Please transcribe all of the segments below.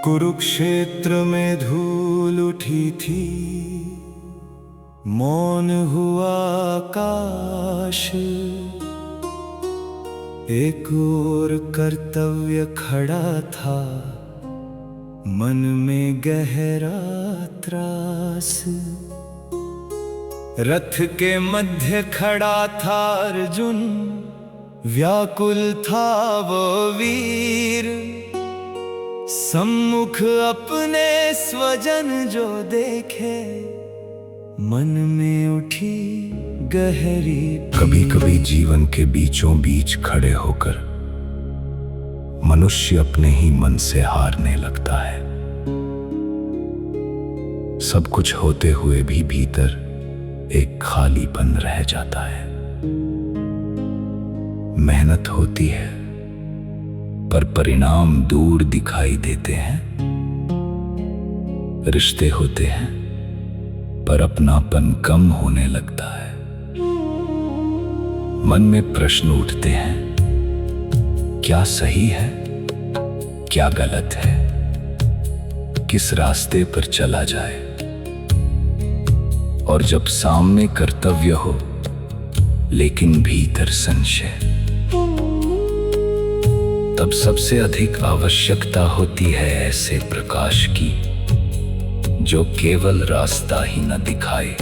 कुरुक्षेत्र में धूल उठी थी, मौन हुआ आकाश। एक और कर्तव्य खड़ा था, मन में गहरा त्रास। रथ के मध्य खड़ा था अर्जुन, व्याकुल था वो वीर। सम्मुख अपने स्वजन जो देखे, मन में उठी गहरी। कभी कभी जीवन के बीचों बीच खड़े होकर मनुष्य अपने ही मन से हारने लगता है। सब कुछ होते हुए भी भीतर एक खालीपन रह जाता है। मेहनत होती है पर परिणाम दूर दिखाई देते हैं। रिश्ते होते हैं पर अपनापन कम होने लगता है। मन में प्रश्न उठते हैं, क्या सही है, क्या गलत है, किस रास्ते पर चला जाए। और जब सामने कर्तव्य हो लेकिन भीतर संशय, तब सबसे अधिक आवश्यकता होती है ऐसे प्रकाश की जो केवल रास्ता ही न दिखाए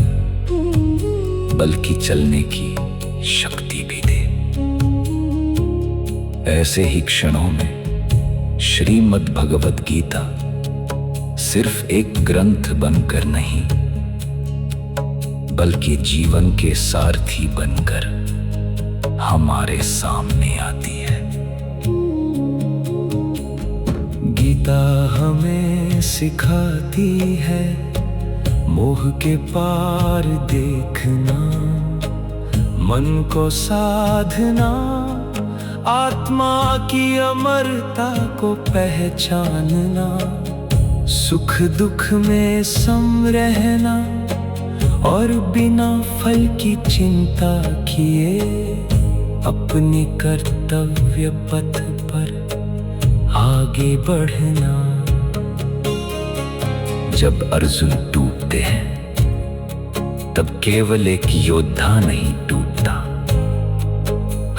बल्कि चलने की शक्ति भी दे। ऐसे ही क्षणों में श्रीमद् भगवद गीता सिर्फ एक ग्रंथ बनकर नहीं बल्कि जीवन के सारथी बनकर हमारे सामने आती है। गीता हमें सिखाती है मोह के पार देखना, मन को साधना, आत्मा की अमरता को पहचानना, सुख दुख में सम रहना और बिना फल की चिंता किए अपने कर्तव्य पथ पर आगे बढ़ना। जब अर्जुन टूटते हैं तब केवल एक योद्धा नहीं टूटता,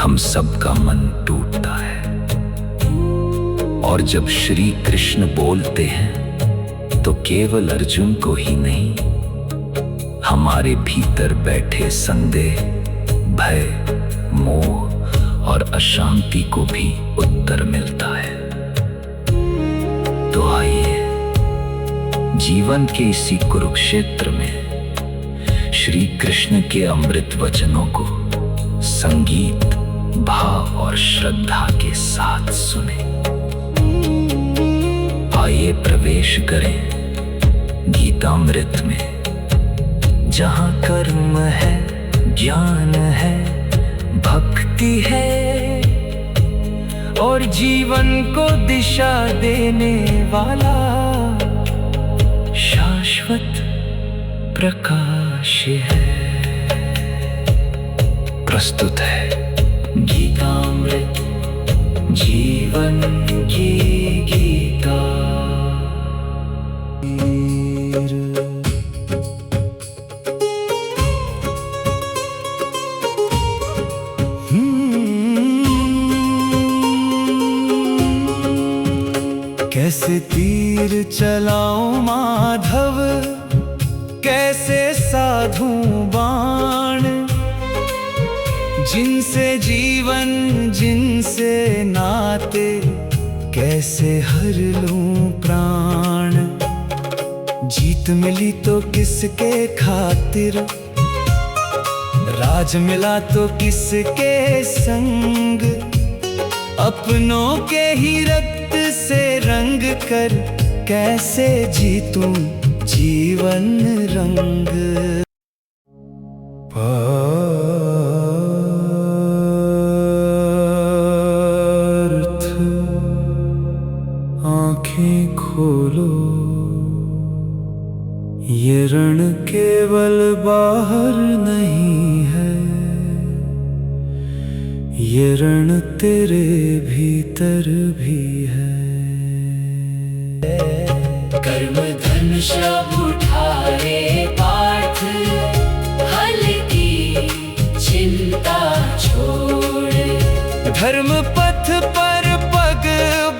हम सबका मन टूटता है। और जब श्री कृष्ण बोलते हैं तो केवल अर्जुन को ही नहीं, हमारे भीतर बैठे संदेह, भय, मोह और अशांति को भी उत्तर मिलता है। तो आइए जीवन के इसी कुरुक्षेत्र में श्री कृष्ण के अमृत वचनों को संगीत, भाव और श्रद्धा के साथ सुने। आइए प्रवेश करें गीतामृत में, जहाँ कर्म है, ज्ञान है, भक्ति है और जीवन को दिशा देने वाला शाश्वत प्रकाश है। प्रस्तुत है गीतामृत, जीवन की गीता। कैसे तीर चलाऊं माधव, कैसे साधूं बाण, जिनसे जीवन, जिनसे नाते, कैसे हर लूं प्राण। जीत मिली तो किसके खातिर, राज मिला तो किसके संग, अपनों के ही रक्त से रंग कर कैसे जीतूं जीवन रंग। पार्थ आंखें खोलो, ये रण केवल बाहर नहीं है, ये रण तेरे भीतर भी है। धनुष उठाए पार्थ, हल की चिंता छोड़। धर्म पथ पर पग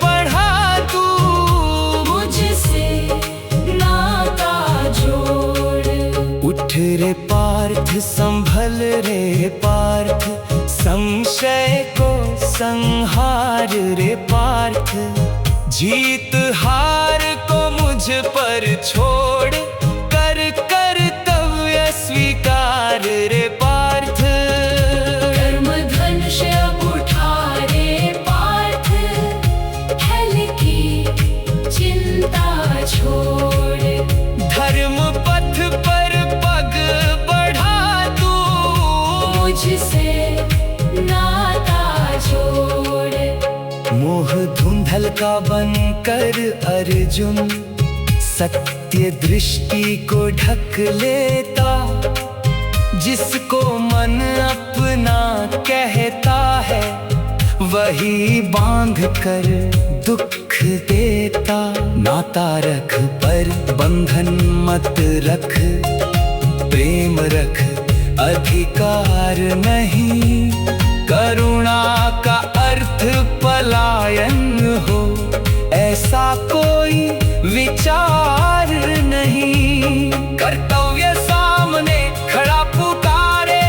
बढ़ा तू, मुझसे नाता जोड़। उठ रे पार्थ संभल रे पार्थ, संशय को संहार रे पार्थ। जीत हार को मुझ पर छोड़, कर कर्तव्य स्वीकार रे पार्थ। कर्म धनुष उठा रे पार्थ, हल की चिंता छोड़। धर्म पथ पर पग बढ़ा तू, मुझसे नाता जोड़। मोह धुंधल का बनकर अर्जुन, सत्य दृष्टि को ढक लेता। जिसको मन अपना कहता है, वही बांध कर दुख देता। नाता रख पर बंधन मत रख, प्रेम रख अधिकार नहीं। करुणा का अर्थ पलायन हो, ऐसा कोई विचार नहीं। कर्तव्य सामने खड़ा पुकारे,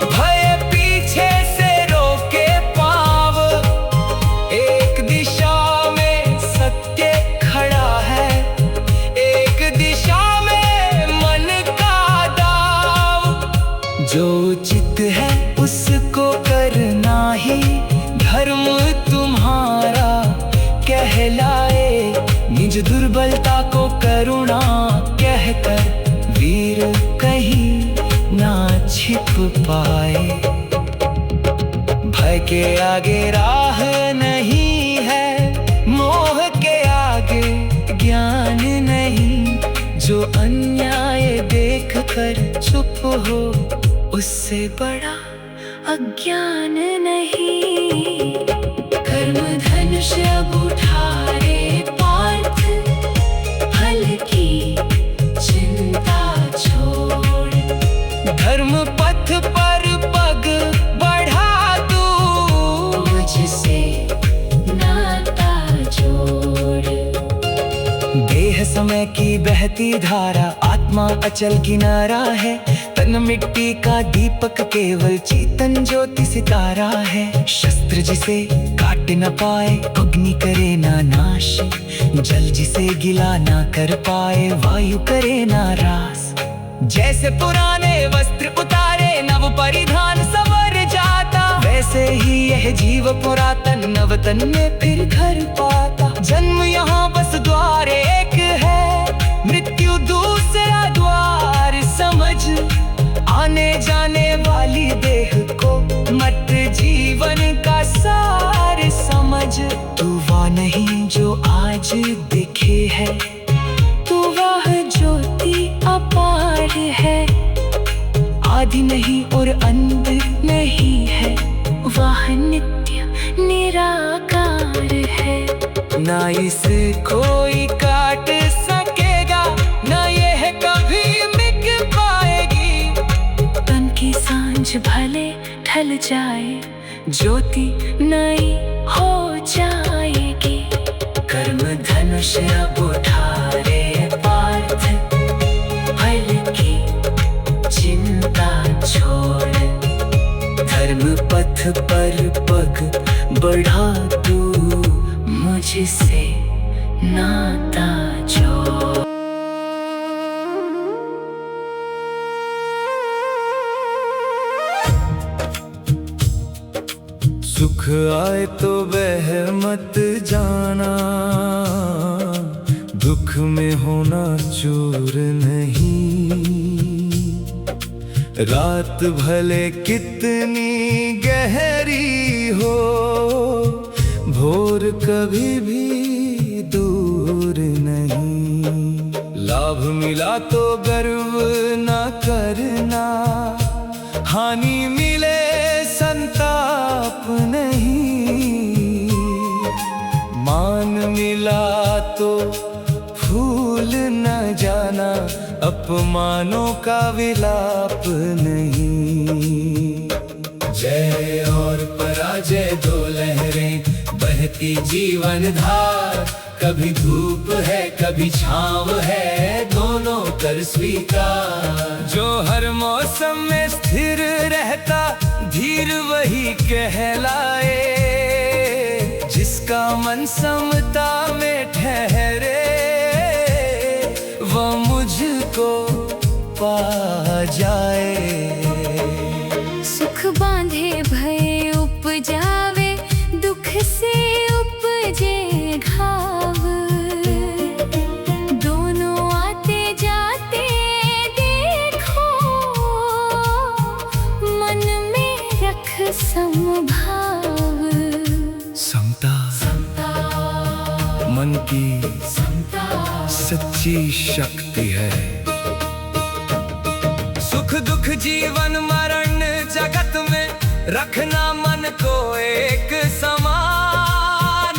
भय पीछे से रोके पाँव। एक दिशा में सत्य खड़ा है, एक दिशा में मन का दाव। जो उचित है उसको करना ही धर्म तुम्हारा कहलाए। निज दुर्बलता को करुणा कहकर, वीर कहीं ना छिप पाए। भय के आगे राह नहीं है, मोह के आगे ज्ञान नहीं। जो अन्याय देख कर चुप हो, उससे बड़ा अज्ञान नहीं। कर्म धनुष उठा रे पार्थ, हल की चिंता छोड़। धर्म पथ पर पग बढ़ा तू, मुझसे नाता जोड़। देह समय की बहती धारा, आत्मा अचल किनारा है। तन मिट्टी का दीपक केवल चेतन ज्योति सितारा है। शस्त्र जिसे काट न पाए, अग्नि करे ना नाश। जल जिसे गिला ना कर पाए, वायु करे ना रास। जैसे पुराने वस्त्र उतारे, नव परिधान संवर जाता। वैसे ही यह जीव पुरातन नवतन में फिर घर पाता। जन्म यहाँ बस द्वार एक है, मृत्यु दूसरा द्वार समझ। आने जाने वाली देह को मत जीवन का सार समझ। तू वह नहीं जो आज दिखे है, तू वह ज्योति अपार है। आदि नहीं और अंत नहीं है, वह नित्य निराकार है। ना इसे कोई काट सकेगा, ना यह कभी मिट पाएगी। तन की सांझ भले ढल जाए, ज्योति नई हो जाएगी। कर्म धनुष अब उठा रे पार्थ, फल की चिंता छोड़। धर्म पथ पर पग बढ़ा तू, मुझसे नाता जोड़। सुख आए तो बह मत जाना, दुख में होना चूर नहीं। रात भले कितनी गहरी हो, भोर कभी भी दूर नहीं। लाभ मिला तो गर्व न करना, हानि मिले संताप नहीं। मान मिला तो फूल न अपमानों का विलाप नहीं। जय और पराजय दो लहरें, बहती जीवन धार। कभी धूप है कभी छाँव है, दोनों कर स्वीकार। जो हर मौसम में स्थिर रहता, धीर वही कहलाए। जिसका मन समता में ठहरे, वह मुझको पा जाए। सुख बांधे भय उपजावे, दुख से उपजे घाव। दोनों आते जाते देखो, मन में रख समभाव। समता मन की सच्ची शक्ति है। सुख दुख जीवन मरण जगत में, रखना मन को एक समान।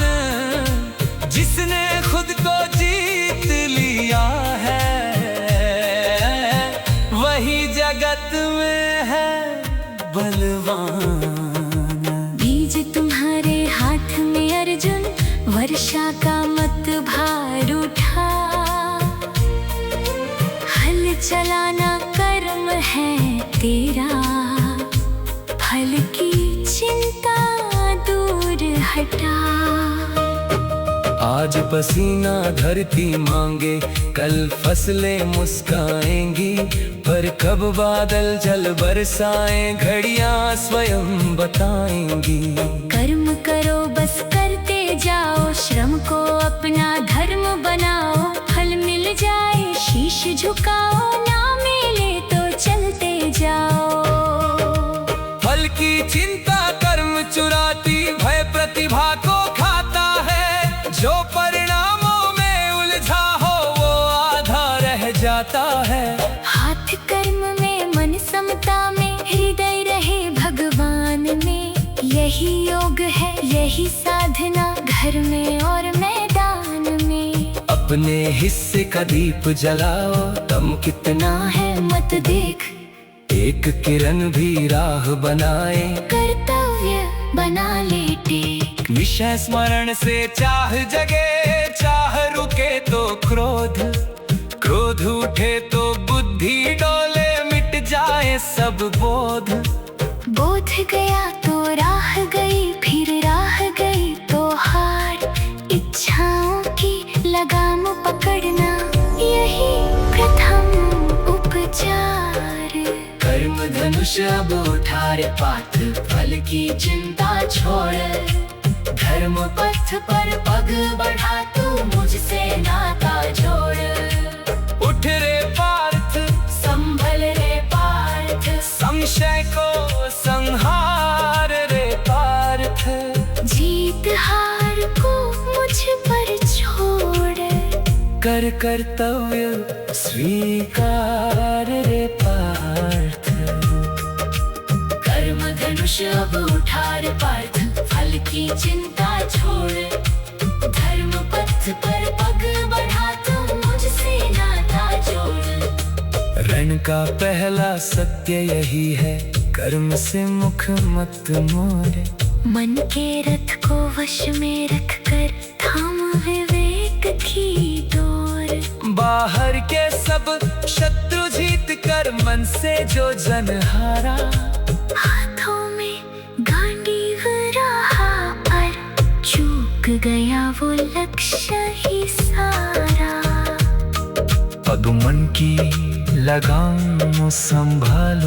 जिसने खुद को जीत लिया है, वही जगत में है बलवान। बीज तुम्हारे हाथ में अर्जुन, वर्षा का मत भार उठा। हल चलाना कर्म है तेरा, फल की चिंता दूर हटा। आज पसीना धरती मांगे, कल फसलें मुस्काएंगी। पर कब बादल जल बरसाएं, घड़ियां स्वयं बताएंगी। कर्म करो बस करते जाओ, श्रम को अपना धर्म बनाओ। फल मिल जाए शीश झुकाओ, ना मिले तो चलते जाओ। फल की चिंता कर्म चुराती, भय प्रतिभा को खाता है। जो परिणामों में उलझा हो, वो आधा रह जाता है। हाथ कर्म में मन समता में, हृदय रहे भगवान में। यही योग है यही साधना, घर में और मैदान में। अपने हिस्से का दीप जलाओ, दम कितना है मत देख, एक किरण भी राह बनाए। कर्तव्य बना ले टेक। विषय स्मरण से चाह जगे, चाह रुके तो क्रोध। क्रोध उठे तो बुद्धि डोले, मिट जाए सब बोध। बोध गया तो राह गई, फिर राह गई तो हार। इच्छाओं की लगाम पकड़ना, यही प्रथम उपचार। कर्म धनुष अब उठा रे पाठ, फल की चिंता छोड़। धर्म पथ पर पग बढ़ा, तू मुझसे नाता जोड़। उठ रे पार्थ, संभल रे पार्थ। संशय को संहार रे पार्थ। जीत हार को मुझ पर छोड़, कर कर्तव्य स्वीकार रे पार्थ। कर्म धनुष अब उठा रे पार्थ, फल की चिंता छोड़। धर्म पथ पर पग बढ़ा, तू मुझसे नाता जोड़। रण का पहला सत्य यही है, कर्म से मुख मत मोड़े। मन के रथ को वश में रख कर, थाम विवेक की डोर। बाहर के सब शत्रु जीत कर, मन से जो जन हारा। हाथों में गांडीव रहा, पर चूक गया वो लक्ष्य ही सारा। अब मन की लगाम संभालो।